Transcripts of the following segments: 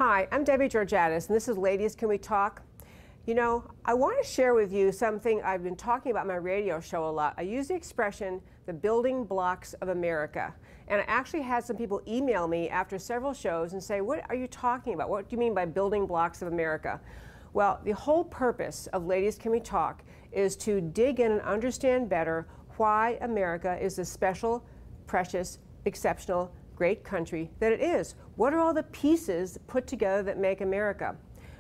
Hi, I'm Debbie Georgatos, and this is Ladies Can We Talk? You know, I want to share with you something I've been talking about in my radio show a lot. I use the expression, the building blocks of America. And I actually had some people email me after several shows and say, what are you talking about? What do you mean by building blocks of America? Well, the whole purpose of Ladies Can We Talk is to dig in and understand better why America is the special, precious, exceptional, great country that it is. What are all the pieces put together that make America?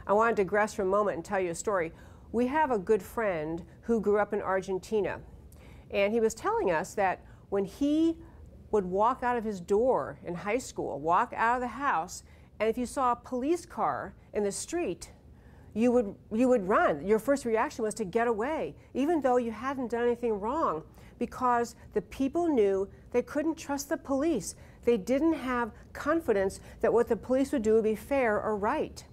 I want to digress for a moment and tell you a story. We have a good friend who grew up in Argentina, and he was telling us that when he would walk out of his door in high school, walk out of the house, and if you saw a police car in the street, you would run. Your first reaction was to get away, even though you hadn't done anything wrong, because the people knew they couldn't trust the police. They didn't have confidence that what the police would do would be fair or right.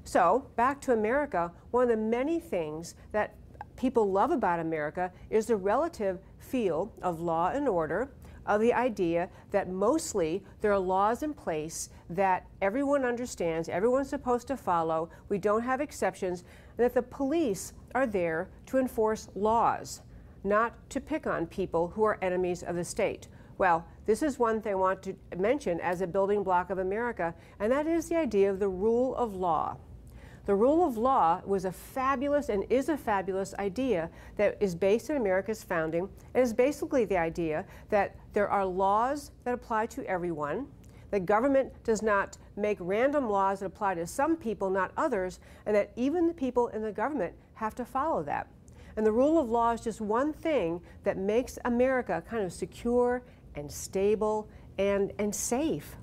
So, back to America, one of the many things that people love about America is the relative feel of law and order, of the idea that mostly there are laws in place that everyone understands, everyone's supposed to follow, we don't have exceptions, and that the police are there to enforce laws, not to pick on people who are enemies of the state. Well, this is one thing I want to mention as a building block of America, and that is the idea of the rule of law. The rule of law was a fabulous and is a fabulous idea that is based in America's founding, and is basically the idea that there are laws that apply to everyone. The government does not make random laws that apply to some people, not others, and that even the people in the government have to follow that. And the rule of law is just one thing that makes America kind of secure and stable and safe.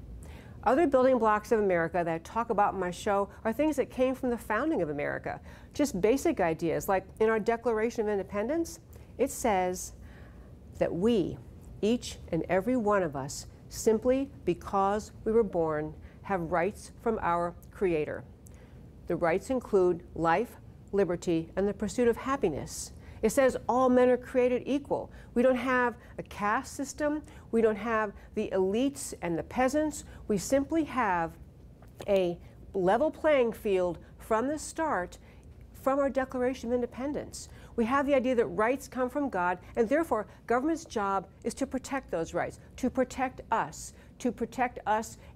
Other building blocks of America that I talk about in my show are things that came from the founding of America. Just basic ideas, like in our Declaration of Independence, it says that we, each and every one of us, simply because we were born, have rights from our Creator. The rights include life, liberty, and the pursuit of happiness. It says all men are created equal. We don't have a caste system. We don't have the elites and the peasants. We simply have a level playing field from the start, from our Declaration of Independence. We have the idea that rights come from God, and therefore government's job is to protect those rights, to protect us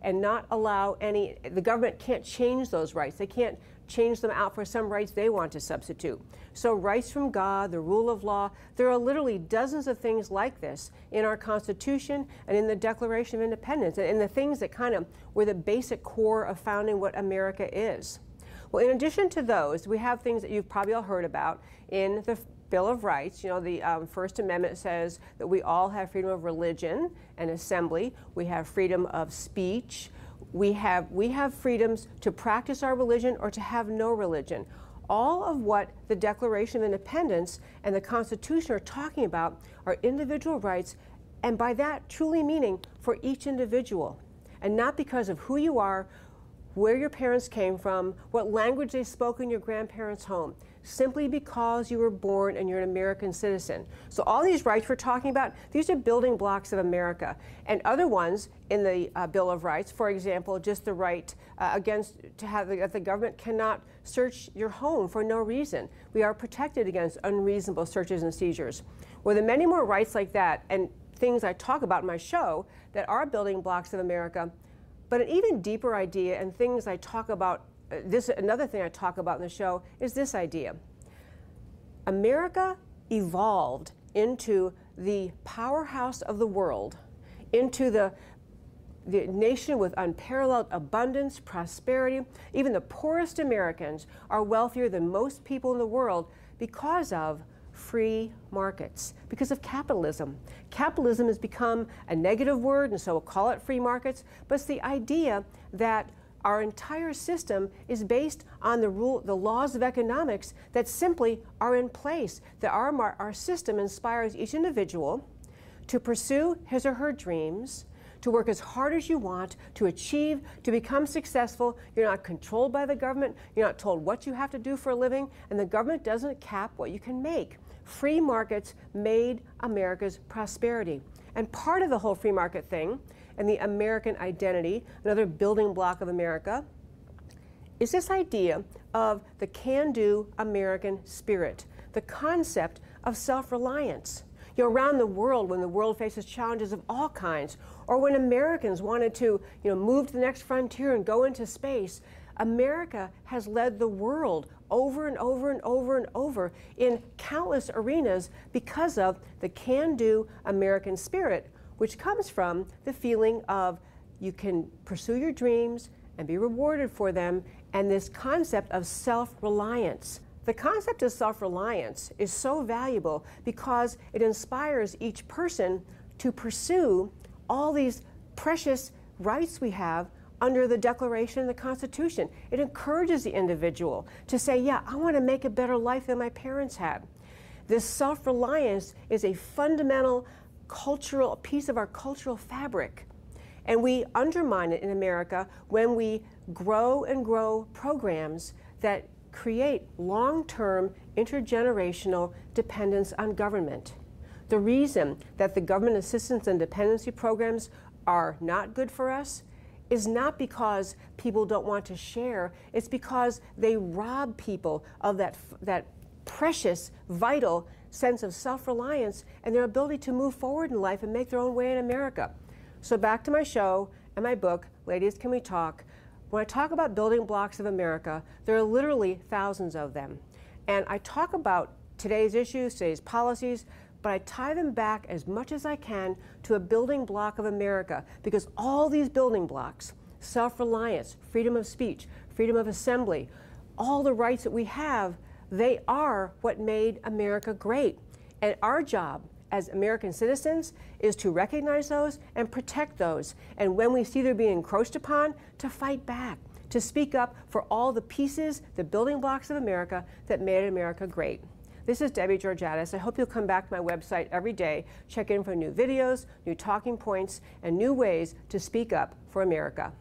and not allow the government can't change those rights. They can't change them out for some rights they want to substitute. So rights from God, the rule of law, there are literally dozens of things like this in our Constitution and in the Declaration of Independence, and the things that kind of were the basic core of founding what America is. Well, in addition to those, we have things that you've probably all heard about in the Bill of Rights. You know, the First Amendment says that we all have freedom of religion and assembly. We have freedom of speech. We have freedoms to practice our religion or to have no religion. All of what the Declaration of Independence and the Constitution are talking about are individual rights, and by that truly meaning for each individual, and not because of who you are, where your parents came from, what language they spoke in your grandparents' home, simply because you were born and you're an American citizen. So all these rights we're talking about, these are building blocks of America. And other ones in the Bill of Rights, for example, just the right that the government cannot search your home for no reason. We are protected against unreasonable searches and seizures. Well, there are many more rights like that and things I talk about in my show that are building blocks of America. But an even deeper idea and things I talk about, another thing I talk about in the show is this idea. America evolved into the powerhouse of the world, into the nation with unparalleled abundance, prosperity. Even the poorest Americans are wealthier than most people in the world because of free markets, because of capitalism. Capitalism has become a negative word, and so we'll call it free markets, but it's the idea that our entire system is based on the laws of economics that simply are in place, that our system inspires each individual to pursue his or her dreams, to work as hard as you want, to achieve, to become successful. You're not controlled by the government. You're not told what you have to do for a living, and the government doesn't cap what you can make. Free markets made America's prosperity. And part of the whole free market thing and the American identity, another building block of America, is this idea of the can-do American spirit, the concept of self-reliance. You know, around the world, when the world faces challenges of all kinds, or when Americans wanted to, move to the next frontier and go into space, America has led the world over and over and over and over in countless arenas because of the can-do American spirit, which comes from the feeling of you can pursue your dreams and be rewarded for them, and this concept of self-reliance. The concept of self-reliance is so valuable because it inspires each person to pursue all these precious rights we have under the Declaration and the Constitution. It encourages the individual to say, yeah, I want to make a better life than my parents had. This self-reliance is a fundamental cultural piece of our cultural fabric. And we undermine it in America when we grow and grow programs that create long-term intergenerational dependence on government. The reason that the government assistance and dependency programs are not good for us is not because people don't want to share, it's because they rob people of that precious, vital sense of self-reliance and their ability to move forward in life and make their own way in America. So back to my show and my book, Ladies, Can We Talk? When I talk about building blocks of America, there are literally thousands of them. And I talk about today's issues, today's policies, but I tie them back as much as I can to a building block of America, because all these building blocks, self-reliance, freedom of speech, freedom of assembly, all the rights that we have, they are what made America great. And our job as American citizens is to recognize those and protect those. And when we see they're being encroached upon, to fight back, to speak up for all the pieces, the building blocks of America that made America great. This is Debbie Georgatos. I hope you'll come back to my website every day, check in for new videos, new talking points, and new ways to speak up for America.